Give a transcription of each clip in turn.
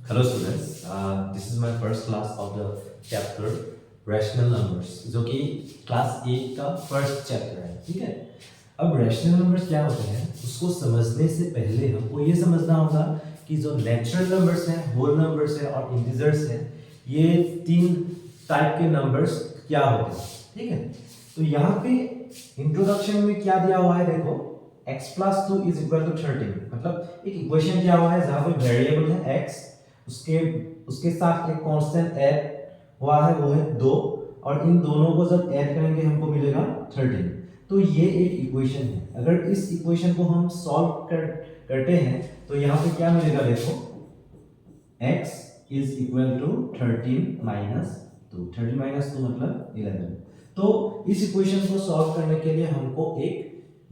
Hello students, this is my first class of the chapter rational numbers जो कि class 8 का first chapter है। ठीक है, अब रैशनल नंबर्स क्या होते हैं उसको समझने से पहले हमको ये समझना होगा कि जो नेचुरल नंबर्स हैं, होल नंबर्स हैं और इंटीजर्स हैं, ये तीन टाइप के नंबर्स क्या होते हैं। ठीक है, तो यहाँ पे इंट्रोडक्शन में क्या दिया हुआ है, देखो x + 2 = 13, मतलब एक इक्वेशन दिया हुआ है जहाँ पे वेरिएबल है x, उसके साथ एक कांस्टेंट ऐड हुआ है वो है 2, और इन दोनों को जब ऐड करेंगे हमको मिलेगा 13। तो ये एक इक्वेशन है। अगर इस इक्वेशन को हम सॉल्व करते हैं तो यहाँ पे क्या मिलेगा, देखो x = 13 - 2, 13 - 2 मतलब 11। तो इस इक्वेशन को सॉल्व करने के लिए हमको एक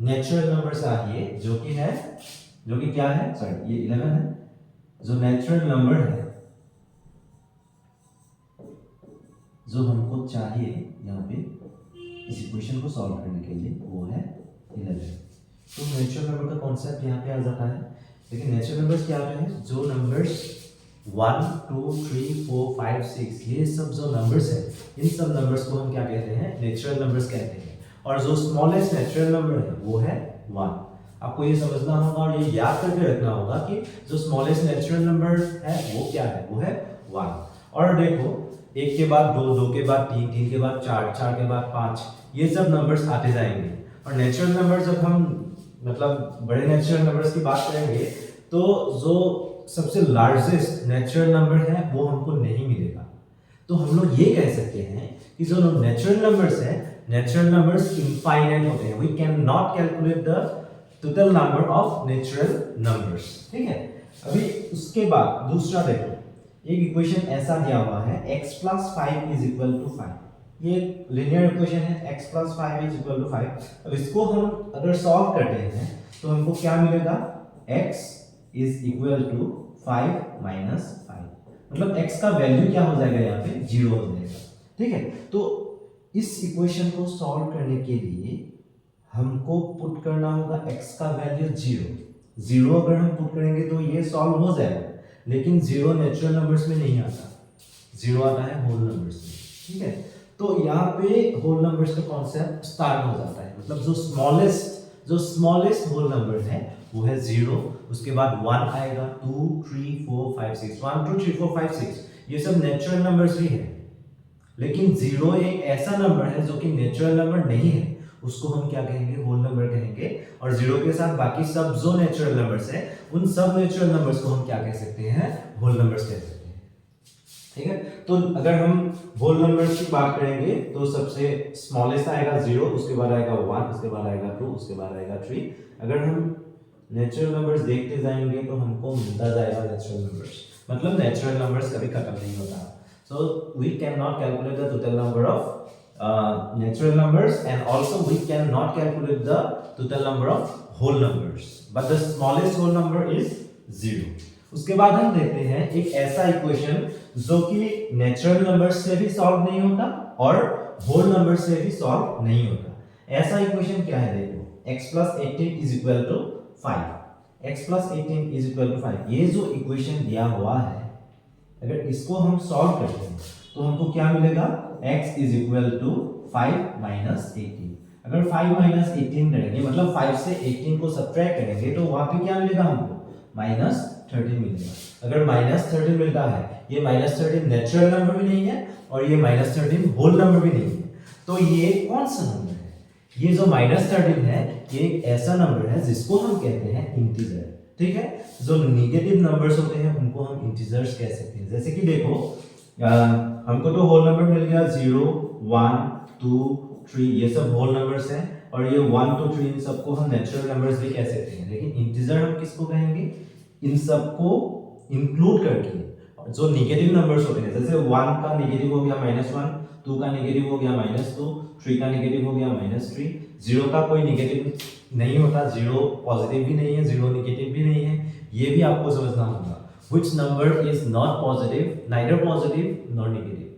नेचुरल नंबर चाहिए जो कि क्या है, सॉरी ये 11 है। जो नेचुरल नंबर है जो हमको चाहिए यहाँ पे इस इक्वेशन को सॉल्व करने के लिए वो है 11। तो नेचुरल नंबर का कॉन्सेप्ट यहाँ पे आ जाता है। लेकिन नेचुरल नंबर्स क्या होते हैं, जो नंबर्स 1 2 3 4 5 6 ये सब जो नंबर्स है, इन सब नंबर्स को हम क्या कहते हैं, नेचुरल नंबर्स कहते हैं। और जो स्मॉलेस्ट नेचुरल नंबर है वो है 1। आपको ये समझना होगा और ये याद करके रखना होगा कि जो स्मॉलेस्ट नेचुरल नंबर है वो क्या है, वो है 1। और देखो 1 के बाद 2, 2 के बाद 3, 3 के बाद 4, 4 के बाद 5, ये सब नंबर्स आते जाएंगे। और नेचुरल नंबर जब हम मतलब बड़े नेचुरल नंबर्स की बात करेंगे तो जो सबसे लार्जेस्ट नेचुरल नंबर है वो हमको नहीं मिलेगा। तो हम लोग ये कह सकते हैं कि जो नेचुरल नंबर्स हैं, नेचुरल नंबर्स इनफाइनाइट होते हैं। We can not calculate the total number of natural numbers. ठीक है, अभी उसके बाद दूसरा देखो, एक इक्वेशन ऐसा दिया हुआ है x + 5 = 5। ये लीनियर इक्वेशन है, x + 5 = 5। अब इसको हम अगर सॉल्व करते हैं तो हमको क्या मिलेगा, x = 5 - 5, मतलब x का वैल्यू क्या हो जाएगा, यहाँ पे 0 हो जाएगा। ठीक है, तो इस इक्वेशन को सॉल्व करने के लिए हमको पुट करना होगा x का वैल्यू 0। अगर हम पुट करेंगे तो ये सॉल्व हो जाएगा। लेकिन 0 नेचुरल नंबर्स में नहीं आता, 0 आता है होल नंबर्स में। ठीक है, तो यहाँ पे होल नंबर्स का कॉन्सेप्ट स्टार्ट हो जाता है। मतलब जो स्मॉलेस्ट होल नंबर है वो है 0, उसके बाद 1 आएगा, 2 3 4 5 6, 1 2 3 4 5 6 ये सब नेचुरल नंबर्स भी है। लेकिन 0 एक ऐसा नंबर है जो कि नेचुरल नंबर नहीं है, उसको हम क्या कहेंगे, होल नंबर कहेंगे। और 0 के साथ बाकी सब जो नेचुरल नंबर्स हैं, उन सब नेचुरल नंबर्स को हम क्या कह सकते हैं, होल नंबर्स कह सकते हैं। ठीक है, तो अगर हम होल नंबर्स की बात करेंगे तो सबसे स्मॉलेस्ट आएगा 0, उसके बाद आएगा 1, उसके बाद आएगा 2, उसके बाद आएगा 3। अगर हम नेचुरल नंबर्स देखते जाएंगे तो हमको मिलता जाएगा नेचुरल नंबर्स। मतलब नेचुरल नंबर्स कभी खत्म नहीं होता। So we cannot calculate the total number of natural numbers, and also we cannot calculate the total number of whole numbers. But the smallest whole number is 0. उसके बाद हम देखते हैं एक ऐसा इक्वेशन जो कि नेचुरल नंबर्स से भी सॉल्व नहीं होता और होल नंबर से भी सॉल्व नहीं होता। ऐसा इक्वेशन क्या है, देखो x + 18 = 5। x + 18 = 5, ये जो इक्वेशन दिया हुआ है अगर इसको हम सॉल्व करते हैं तो हमको क्या मिलेगा, x = 5 - 18। अगर 5 - 18 करेंगे मतलब 5 से 18 को सब्ट्रैक्ट करेंगे तो वहां पे क्या मिलेगा हमको, -13 मिलेगा। अगर -13 मिलता है, ये -13 नेचुरल नंबर भी नहीं है और ये -13 होल नंबर भी नहीं है, तो ये कौन सा नंबर है, ये जो -13 है ये एक ऐसा नंबर है जिसको हम कहते हैं इंटीजर। ठीक है, जो नेगेटिव नंबर्स होते हैं उनको हम इंटीजर्स कह सकते हैं। जैसे कि देखो हमको तो होल नंबर मिल गया 0 1 2 3, ये सब होल नंबर्स हैं, और ये 1 2 3 इन सबको हम नेचुरल नंबर्स भी कह सकते हैं। लेकिन इंटीजर हम किसको कहेंगे, इन सबको इंक्लूड करके जो नेगेटिव नंबर्स होते हैं, जैसे 1 का नेगेटिव हो गया -1, 2 का नेगेटिव हो गया -2, 3 का नेगेटिव हो गया -3, 0 का कोई नेगेटिव नहीं होता, 0 पॉजिटिव भी नहीं है, 0 नेगेटिव भी नहीं है, ये भी आपको समझना होगा। Which number is not positive, neither positive nor negative?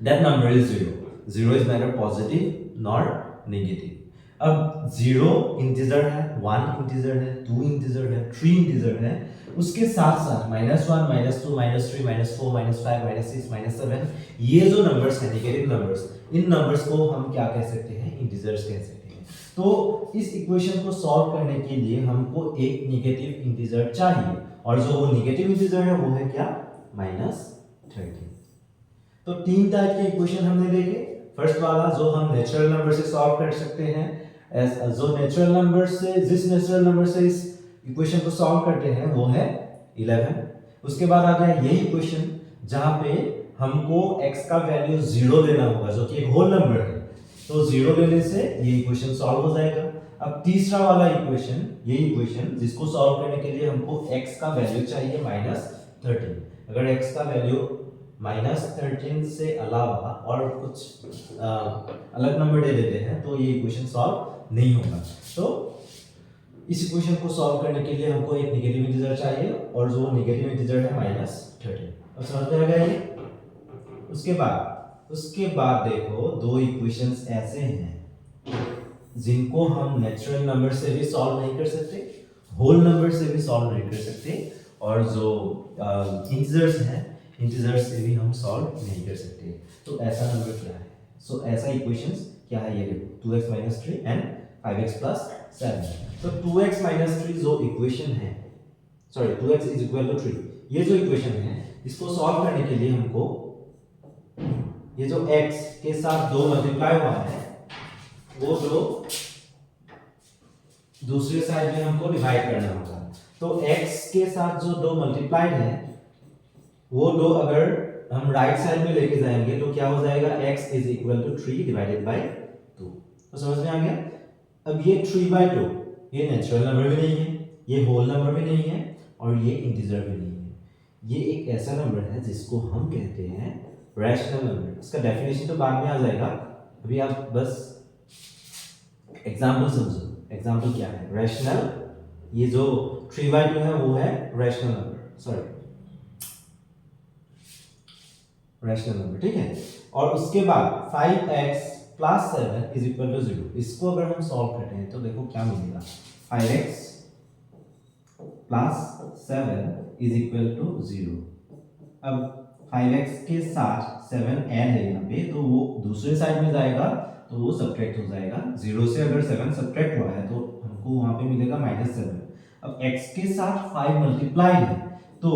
That number is 0. 0 is neither positive nor negative. अब 0 इंटीजर है, 1 इंटीजर है, 2 इंटीजर है, 3 इंटीजर है, उसके साथ साथ -1 -2 -3 -4 -5 -6 -7 ये जो नंबर्स है नेगेटिव नंबर्स, इन नंबर्स को हम क्या कह सकते हैं, इंटीजर्स कह सकते हैं। तो इस इक्वेशन को सॉल्व करने के लिए हमको एक नेगेटिव इंटीजर चाहिए, और जो वो नेगेटिव इंटीजर है वो है क्या, -13। तो तीन टाइप के इक्वेशन हमने देखे। फर्स्ट वाला जो हम नेचुरल नंबर से सॉल्व कर सकते हैं, जो नेचुरल नंबर से, जिस नेचुरल नंबर से इस इक्वेशन को सॉल्व करते हैं वो है 11। उसके बाद आ गया ये इक्वेशन जहां पे हमको x का वैल्यू 0 लेना होगा, जो कि एक होल नंबर है, तो 0 लेने से ये इक्वेशन सॉल्व हो जाएगा। अब तीसरा वाला इक्वेशन, ये इक्वेशन जिसको सॉल्व करने के लिए हमको x का वैल्यू चाहिए -13। अगर x का वैल्यू -13 से अलावा और कुछ अलग नंबर दे देते हैं तो ये इक्वेशन सॉल्व नहीं होगा। तो इस इक्वेशन को सॉल्व करने के लिए हमको एक नेगेटिव इंटीजर चाहिए, और जो नेगेटिव इंटीजर है -13। अब समझ में आ गया ये। उसके बाद देखो दो इक्वेशंस ऐसे हैं जिनको हम नेचुरल नंबर से भी सॉल्व नहीं कर सकते, होल नंबर से भी सॉल्व नहीं कर सकते, और जो इंटीजर्स हैं, इंटीजर्स से भी हम सॉल्व नहीं कर सकते। तो ऐसा नंबर क्या है, सो ऐसा इक्वेशंस क्या है, ये देखो 2x - 3 एंड 5x + 7। तो 2x - 3 जो इक्वेशन है, सॉरी 2x = 3, ये जो इक्वेशन है इसको सॉल्व करने के लिए हमको ये जो x के साथ 2 मल्टीप्लाई हुआ है वो जो दूसरे साइड में हमको डिवाइड करना होगा। तो x के साथ जो 2 मल्टीप्लाइड है वो 2 अगर हम राइट साइड में लेके जाएंगे तो क्या हो जाएगा, x = 3 / 2। तो समझ में आ गया। अब ये 3/2 ये नेचुरल नंबर भी नहीं है, ये होल नंबर भी नहीं है, और ये इंटीजर भी नहीं है। ये एक ऐसा नंबर है जिसको हम कहते हैं रैशनल नंबर। इसका डेफिनेशन तो बाद में आ जाएगा, अभी आप बस एग्जाम्पल समझो। एग्जाम्पल क्या है, रैशनल, ये जो 3/2 है वो है rational number, sorry rational number, ठीक है। और उसके बाद 5x + 7 = 0। इसको अगर हम सॉल्व करते हैं तो देखो क्या मिलेगा, 5x + 7 = 0। अब 5x के साथ 7 ऐड है यहाँ पे, तो वो दूसरे साइड में जाएगा तो वो सब्ट्रैक्ट हो जाएगा। 0 से अगर 7 सब्ट्रैक्ट हुआ है तो हमको वहां पे मिलेगा -7। अब x के साथ 5 मल्टीप्लाइड है, तो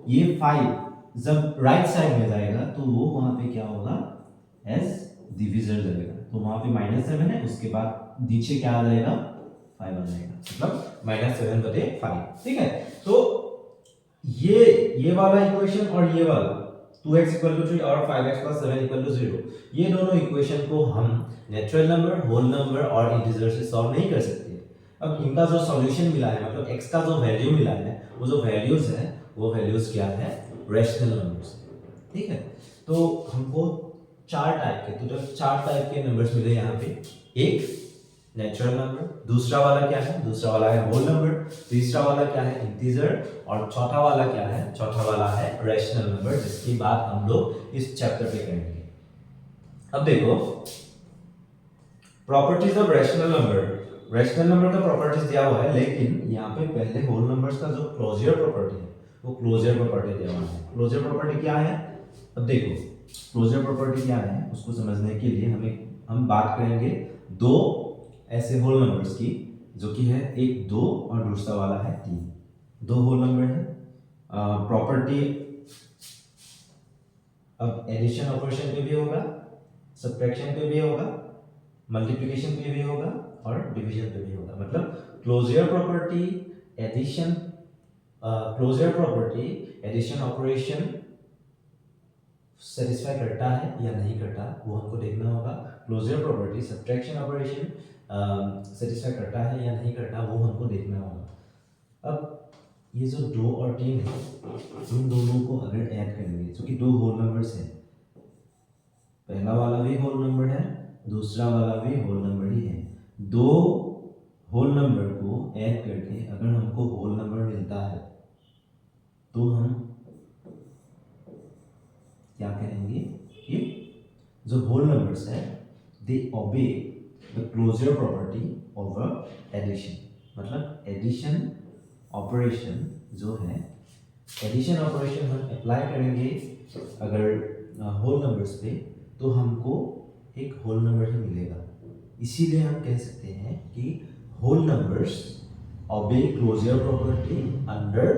ये 5 जब राइट साइड में जाएगा तो वो वहां पे क्या होगा, एज डिविजर जाएगा। तो वहां पे -7 है, उसके बाद नीचे क्या आ जाएगा, 5 आ जाएगा, मतलब -7/5, ठीक है। तो ये वाला इक्वेशन और ये वाला 2x = 3 और 5x + 7 = 0, ये दोनों इक्वेशन को हम नेचुरल नंबर, होल नंबर और इंटीजर से सॉल्व नहीं कर सकते। अब इनका जो सॉल्यूशन मिला है, मतलब x का जो वैल्यू मिला है, वो जो वैल्यूज है वो वैल्यूज क्या है, रैशनल नंबर्स, ठीक है। तो हमको चार टाइप के नंबर्स मिले यहाँ पे। एक नेचुरल नंबर, दूसरा वाला क्या है, दूसरा वाला है होल नंबर, तीसरा वाला क्या है, इंटीजर, और चौथा वाला क्या है, चौथा वाला है रैशनल नंबर, जिसकी बात हम लोग इस चैप्टर पे करेंगे। अब देखो properties of rational number. Rational number का प्रॉपर्टीज दिया हुआ है, लेकिन यहाँ पे पहले होल नंबर्स का जो क्लोजर प्रॉपर्टी है वो क्लोजर प्रॉपर्टी दिया हुआ है। क्लोजर प्रॉपर्टी क्या है, अब देखो क्लोजर प्रॉपर्टी क्या है उसको समझने के लिए हम बात करेंगे दो ऐसे होल नंबर्स की, जो कि है एक 2 और दूसरा वाला है 3। दो होल नंबर है। प्रॉपर्टी अब एडिशन ऑपरेशन पे भी होगा, सब्ट्रैक्शन पे भी होगा, मल्टीप्लिकेशन पे भी होगा और डिवीजन पे भी होगा। मतलब closure property addition operation satisfy करता है या नहीं करता, वो हमको देखना होगा। Closure property subtraction operation satisfy करता है या नहीं करता, वो हमको देखना होगा। अब ये जो 2 और 3 है, इन दोनों को अगर ऐड करेंगे, क्योंकि दो होल नंबर्स हैं, पहला वाला भी होल नंबर है, दूसरा वाला भी होल नंबर ही है। दो होल नंबर को ऐड करके अगर हमको होल नंबर मिलता है तो हम क्या कहेंगे कि जो होल नंबर्स है they obey the closure property of addition, मतलब एडिशन ऑपरेशन जो है, एडिशन ऑपरेशन हम अप्लाई करेंगे अगर होल नंबर्स पे, तो हमको एक होल नंबर ही मिलेगा। इसीलिए हम कह सकते हैं कि whole numbers obey closure property under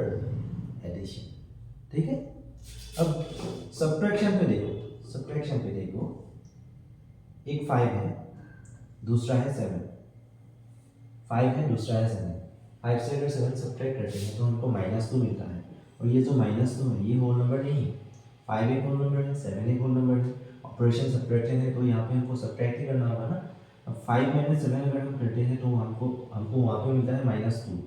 addition. ठीक है, अब सब्ट्रैक्शन पे देखो, सब्ट्रैक्शन पे देखो, एक 5 है, दूसरा है 7, 5 है, दूसरा है 7, 5 से अगर 7 सब्ट्रैक्ट करते हैं तो हमको -2 मिलता है, और ये जो -2 है ये होल नंबर नहीं है। 5 एक होल नंबर है, 7 एक होल नंबर है, ऑपरेशन सब्ट्रैक्शन है तो यहाँ पे हमको सब्ट्रैक्ट ही करना होगा ना। अब 5 - 7 अगर हम करते हैं तो हमको वहाँ पे मिलता है -2,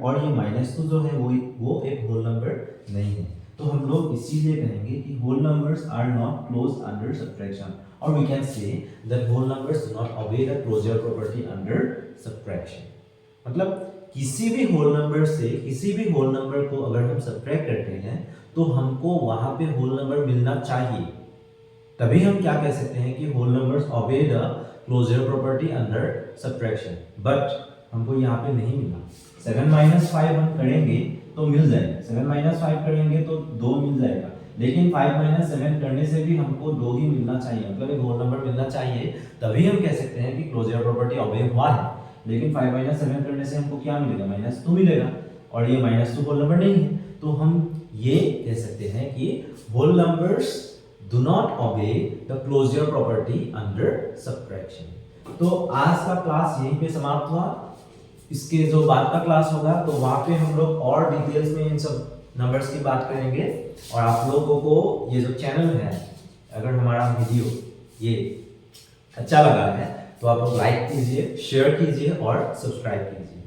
और ये -2 जो है वो एक होल नंबर नहीं है। तो हम लोग इसीलिए कहेंगे कि whole numbers are not close under subtraction, और we can say that whole numbers do not obey the closure property under subtraction. मतलब किसी भी होल नंबर से किसी भी होल नंबर को अगर हम सब्ट्रैक्ट करते हैं तो हमको वहां पे होल नंबर मिलना चाहिए, तभी हम क्या कह सकते हैं कि whole numbers obey the closure property under subtraction. But हमको यहाँ पे नहीं मिला। 7 - 5 हम करेंगे तो मिल जाएगा, 7 - 5 करेंगे तो 2 मिल जाएगा, लेकिन 5 - 7 करने से भी हमको 2 ही मिलना चाहिए, मतलब एक होल नंबर मिलना चाहिए, तभी हम कह सकते हैं कि क्लोजर प्रॉपर्टी ओबे हुआ है। लेकिन 5 - 7 करने से हमको क्या मिलेगा, -2 मिलेगा, और ये -2 होल नंबर नहीं है, तो हम ये कह सकते हैं कि whole numbers do not obey the closure property under subtraction. तो आज का क्लास यहीं पे समाप्त हुआ। इसके जो बाद का क्लास होगा तो वहाँ पे हम लोग और डिटेल्स में इन सब नंबर्स की बात करेंगे। और आप लोगों को ये जो चैनल है, अगर हमारा वीडियो ये अच्छा लगा है तो आप लोग लाइक कीजिए, शेयर कीजिए और सब्सक्राइब कीजिए।